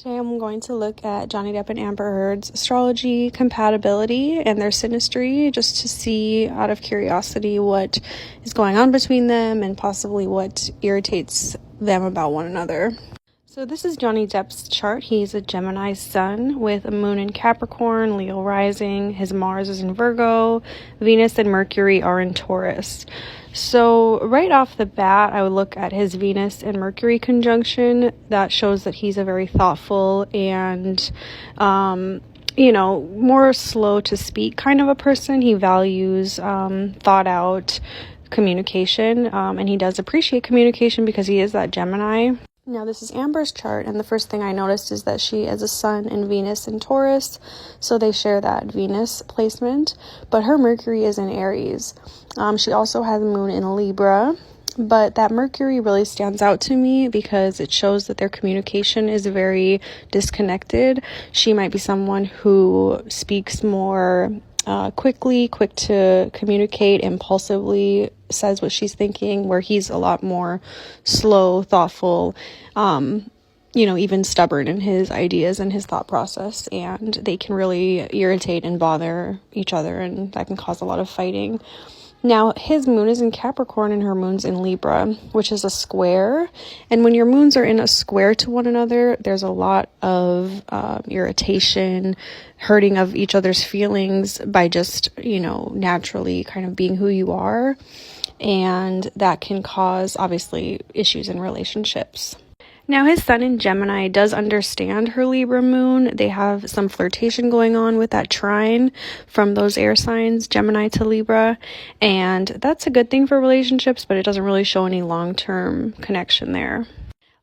Today I'm going to look at Johnny Depp and Amber Heard's astrology, compatibility, and their synastry, just to see, out of curiosity, what is going on between them and possibly what irritates them about one another. So this is Johnny Depp's chart. He's a Gemini sun with a moon in Capricorn, Leo rising. His Mars is in Virgo. Venus and Mercury are in Taurus. So right off the bat, I would look at his Venus and Mercury conjunction. That shows that he's a very thoughtful and, more slow to speak kind of a person. He values thought out communication, and he does appreciate communication because he is that Gemini. Now, this is Amber's chart, and the first thing I noticed is that she is a sun and Venus in Taurus, so they share that Venus placement, but her Mercury is in Aries. She also has a moon in Libra, but that Mercury really stands out to me because it shows that their communication is very disconnected. She might be someone who speaks more quick to communicate, impulsively says what she's thinking, where he's a lot more slow, thoughtful, even stubborn in his ideas and his thought process, and they can really irritate and bother each other, and that can cause a lot of fighting. Now, his moon is in Capricorn and her moon's in Libra, which is a square. And when your moons are in a square to one another, there's a lot of irritation, hurting of each other's feelings by just, naturally kind of being who you are. And that can cause, obviously, issues in relationships. Now, his sun in Gemini does understand her Libra moon. They have some flirtation going on with that trine from those air signs, Gemini to Libra. And that's a good thing for relationships, but it doesn't really show any long-term connection there.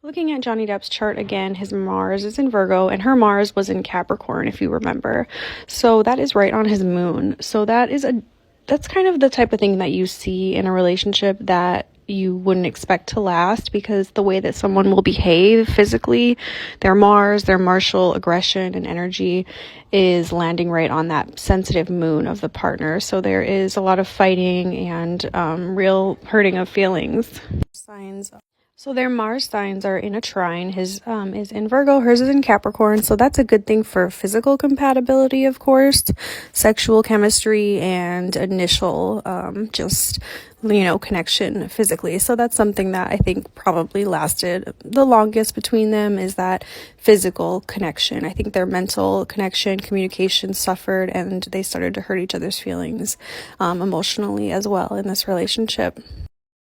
Looking at Johnny Depp's chart again, his Mars is in Virgo, and her Mars was in Capricorn, if you remember. So that is right on his moon. So that's kind of the type of thing that you see in a relationship that you wouldn't expect to last, because the way that someone will behave physically, their Mars, their martial aggression and energy is landing right on that sensitive moon of the partner. So there is a lot of fighting and real hurting of feelings. So their Mars signs are in a trine. His is in Virgo, hers is in Capricorn. So that's a good thing for physical compatibility, of course, sexual chemistry and initial connection physically. So that's something that I think probably lasted the longest between them, is that physical connection. I think their mental connection, communication suffered, and they started to hurt each other's feelings emotionally as well in this relationship.